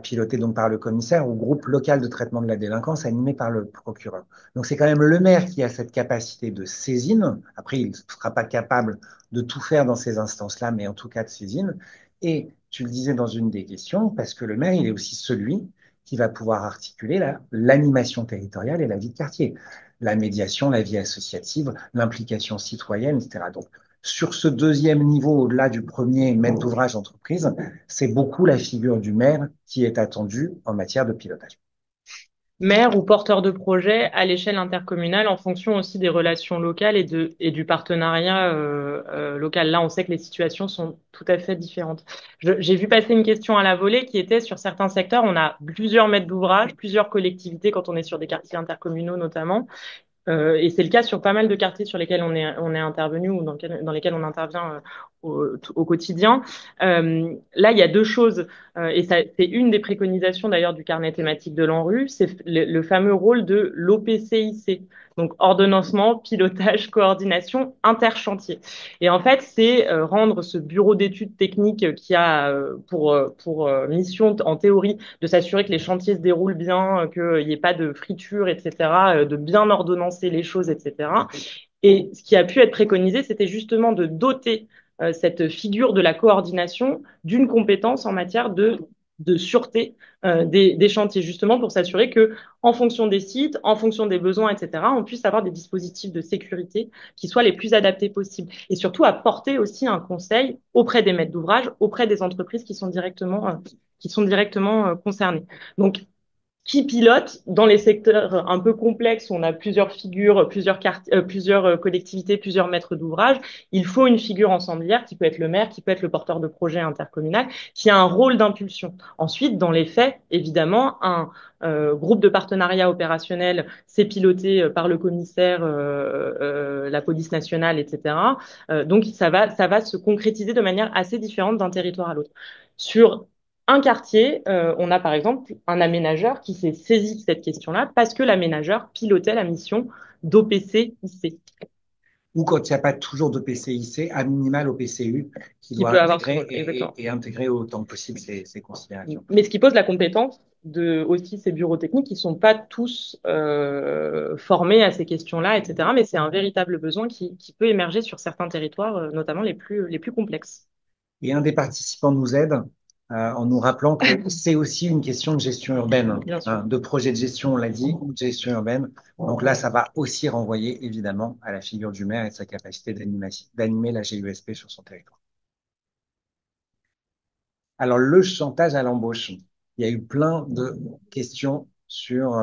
piloté donc par le commissaire, ou groupe local de traitement de la délinquance animé par le procureur. Donc c'est quand même le maire qui a cette capacité de saisine. Après, il ne sera pas capable de tout faire dans ces instances-là, mais en tout cas de saisine. Et tu le disais dans une des questions, parce que le maire, il est aussi celui qui va pouvoir articuler l'animation territoriale et la vie de quartier, la médiation, la vie associative, l'implication citoyenne, etc. Donc, sur ce deuxième niveau, au-delà du premier maître d'ouvrage entreprise, c'est beaucoup la figure du maire qui est attendue en matière de pilotage. Maire ou porteur de projet à l'échelle intercommunale en fonction aussi des relations locales et du partenariat local. Là, on sait que les situations sont tout à fait différentes. J'ai vu passer une question à la volée qui était sur certains secteurs, on a plusieurs maîtres d'ouvrage, plusieurs collectivités quand on est sur des quartiers intercommunaux notamment. Et c'est le cas sur pas mal de quartiers sur lesquels on est intervenu ou dans lesquels on intervient au quotidien. Là, il y a deux choses, et c'est une des préconisations d'ailleurs du carnet thématique de l'ANRU, c'est le fameux rôle de l'OPCIC, donc ordonnancement, pilotage, coordination, interchantier. Et en fait, c'est rendre ce bureau d'études techniques qui a pour mission en théorie de s'assurer que les chantiers se déroulent bien, qu'il n'y ait pas de friture, etc., de bien ordonnancer les choses, etc. Et ce qui a pu être préconisé, c'était justement de doter cette figure de la coordination d'une compétence en matière de sûreté des chantiers, justement pour s'assurer que, en fonction des sites, en fonction des besoins, etc., on puisse avoir des dispositifs de sécurité qui soient les plus adaptés possibles. Et surtout apporter aussi un conseil auprès des maîtres d'ouvrage, auprès des entreprises qui sont directement concernées. Donc, qui pilote dans les secteurs un peu complexes où on a plusieurs figures, plusieurs collectivités, plusieurs maîtres d'ouvrage. Il faut une figure ensemblière qui peut être le maire, qui peut être le porteur de projet intercommunal, qui a un rôle d'impulsion. Ensuite, dans les faits, évidemment, un groupe de partenariat opérationnel, c'est piloté par le commissaire, la police nationale, etc. Donc, ça va se concrétiser de manière assez différente d'un territoire à l'autre. Sur un quartier, on a par exemple un aménageur qui s'est saisi de cette question-là parce que l'aménageur pilotait la mission d'OPC-IC, Ou quand il n'y a pas toujours de PCIC, à minima au PCU, qui qui doit peut avoir ce intégrer rôle, exactement. et intégrer autant que possible ces considérations. Mais ce qui pose la compétence de aussi ces bureaux techniques qui sont pas tous formés à ces questions-là, etc. Mais c'est un véritable besoin qui peut émerger sur certains territoires, notamment les plus complexes. Et un des participants nous aide en nous rappelant que c'est aussi une question de gestion urbaine, Bien sûr. hein, de projet de gestion, on l'a dit, ou de gestion urbaine. Donc là, ça va aussi renvoyer évidemment à la figure du maire et de sa capacité d'animer la GUSP sur son territoire. Alors, le chantage à l'embauche, il y a eu plein de questions sur,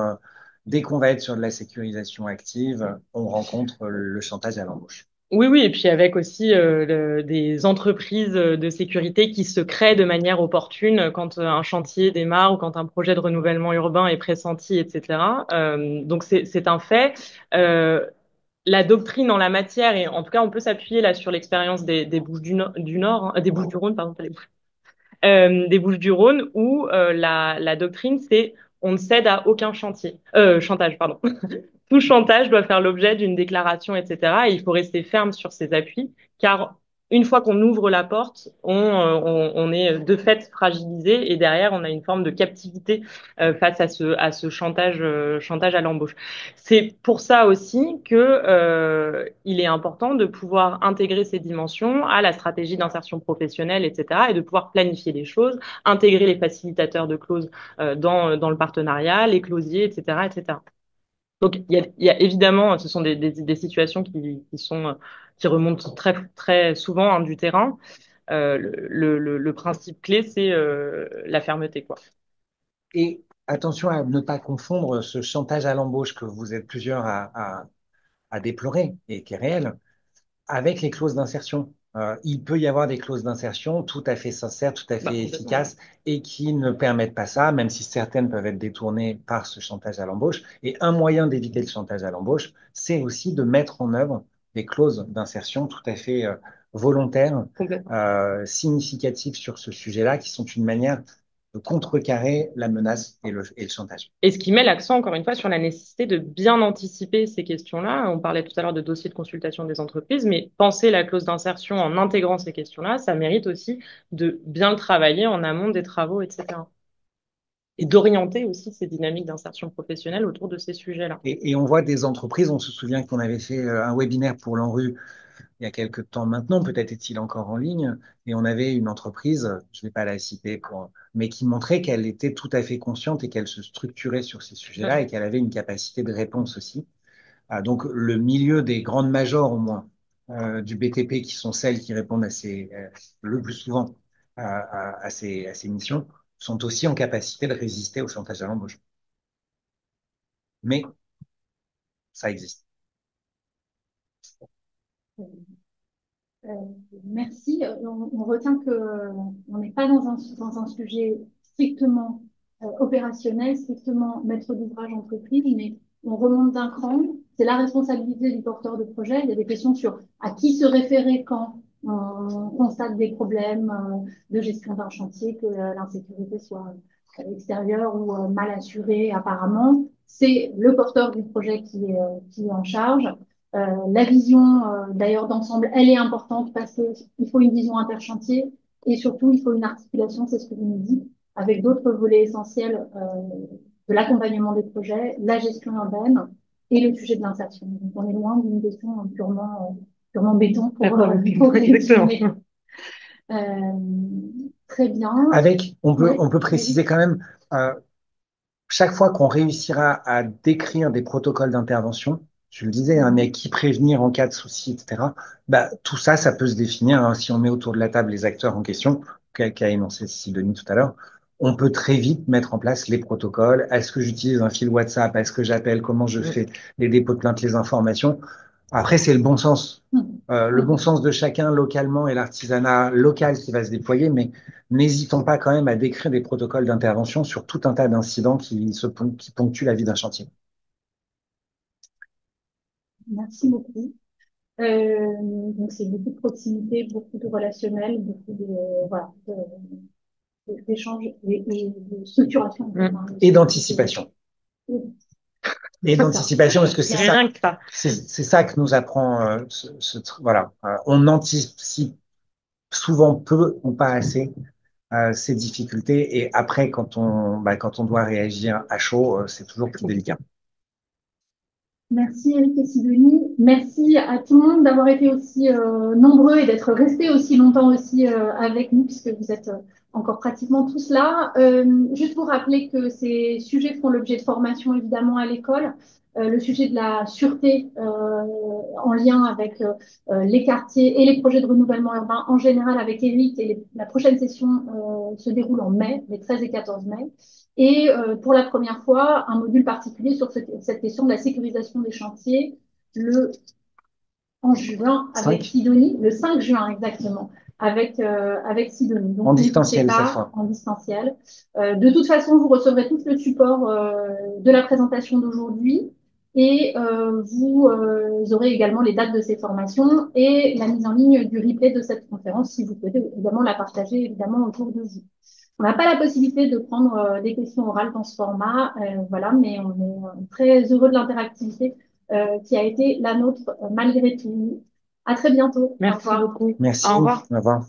dès qu'on va être sur de la sécurisation active, on rencontre le chantage à l'embauche. Oui, oui, et puis avec aussi des entreprises de sécurité qui se créent de manière opportune quand un chantier démarre ou quand un projet de renouvellement urbain est pressenti, etc. Donc c'est un fait. La doctrine en la matière, et en tout cas on peut s'appuyer là sur l'expérience des Bouches du Nord, hein, des Bouches du Rhône, pardon, pas les Bouches, des Bouches-du-Rhône, où la doctrine, c'est on ne cède à aucun chantage, pardon. Tout chantage doit faire l'objet d'une déclaration, etc. Et il faut rester ferme sur ses appuis, car une fois qu'on ouvre la porte, on est de fait fragilisé et derrière, on a une forme de captivité face à ce chantage à l'embauche. C'est pour ça aussi que il est important de pouvoir intégrer ces dimensions à la stratégie d'insertion professionnelle, etc. et de pouvoir planifier les choses, intégrer les facilitateurs de clauses dans le partenariat, les clausiers, etc., etc. Donc, il y a évidemment, ce sont des situations qui remontent très, très souvent hein, du terrain. Le principe clé, c'est la fermeté, quoi. Et attention à ne pas confondre ce chantage à l'embauche que vous êtes plusieurs à déplorer et qui est réel avec les clauses d'insertion. Il peut y avoir des clauses d'insertion tout à fait sincères, tout à Bah, fait complètement. efficaces et qui ne permettent pas ça, même si certaines peuvent être détournées par ce chantage à l'embauche. Et un moyen d'éviter le chantage à l'embauche, c'est aussi de mettre en œuvre des clauses d'insertion tout à fait volontaires, Complètement. significatives sur ce sujet-là, qui sont une manière de contrecarrer la menace et le chantage. Et ce qui met l'accent, encore une fois, sur la nécessité de bien anticiper ces questions-là. On parlait tout à l'heure de dossiers de consultation des entreprises, mais penser la clause d'insertion en intégrant ces questions-là, ça mérite aussi de bien le travailler en amont des travaux, etc. Et d'orienter aussi ces dynamiques d'insertion professionnelle autour de ces sujets-là. Et on voit des entreprises, on se souvient qu'on avait fait un webinaire pour l'ANRU il y a quelques temps maintenant, peut-être est-il encore en ligne, et on avait une entreprise, je ne vais pas la citer, mais qui montrait qu'elle était tout à fait consciente et qu'elle se structurait sur ces sujets-là et qu'elle avait une capacité de réponse aussi. Donc le milieu des grandes majors, au moins, du BTP, qui sont celles qui répondent le plus souvent à ces missions, sont aussi en capacité de résister au chantage à l'embauche. Mais ça existe. Euh, Merci. On retient que on n'est pas dans un sujet strictement opérationnel, strictement maître d'ouvrage entreprise, mais on remonte d'un cran. C'est la responsabilité du porteur de projet. Il y a des questions sur à qui se référer quand on constate des problèmes de gestion d'un chantier, que l'insécurité soit extérieure ou mal assurée apparemment. C'est le porteur du projet qui est en charge. La vision, d'ailleurs, d'ensemble, elle est importante parce qu'il faut une vision interchantier et surtout, il faut une articulation, c'est ce que vous nous dites, avec d'autres volets essentiels de l'accompagnement des projets, la gestion urbaine et le sujet de l'insertion. Donc, on est loin d'une question purement béton pour résumer. Euh, Très bien. Avec, Ouais, on peut préciser quand même, euh, chaque fois qu'on réussira à décrire des protocoles d'intervention, je le disais, hein, mais qui prévenir en cas de souci, etc., bah, tout ça, ça peut se définir. Hein, si on met autour de la table les acteurs en question, qu'a énoncé Sidonie tout à l'heure, on peut très vite mettre en place les protocoles. Est-ce que j'utilise un fil WhatsApp? Est-ce que j'appelle? Comment je fais les dépôts de plainte, les informations? Après, c'est le bon sens. Le bon sens de chacun localement et l'artisanat local qui va se déployer, mais n'hésitons pas quand même à décrire des protocoles d'intervention sur tout un tas d'incidents qui ponctuent la vie d'un chantier. merci beaucoup. Donc c'est beaucoup de proximité, beaucoup de relationnel, beaucoup de, voilà, d'échange et de structuration. Et d'anticipation. Et d'anticipation, parce que c'est ça, Rien que ça. c'est ça que nous apprend voilà. On anticipe souvent peu ou pas assez ces difficultés, et après, quand on doit réagir à chaud, c'est toujours plus délicat. Merci Eric et Sidonie. Merci à tout le monde d'avoir été aussi nombreux et d'être restés aussi longtemps aussi avec nous, puisque vous êtes encore pratiquement tous là. Juste vous rappeler que ces sujets font l'objet de formation évidemment à l'école. Le sujet de la sûreté en lien avec les quartiers et les projets de renouvellement urbain en général avec Eric, et la prochaine session se déroule en mai, les 13 et 14 mai. Et pour la première fois, un module particulier sur cette question de la sécurisation des chantiers en juin avec Sidonie, le 5 juin exactement, avec Sidonie. Donc, en distanciel cette fois. En distanciel. De toute façon, vous recevrez tout le support de la présentation d'aujourd'hui, et vous aurez également les dates de ces formations et la mise en ligne du replay de cette conférence si vous souhaitez évidemment la partager évidemment autour de vous. On n'a pas la possibilité de prendre des questions orales dans ce format, voilà, mais on est très heureux de l'interactivité qui a été la nôtre malgré tout. À très bientôt. Merci beaucoup. Merci. Au revoir. Au revoir.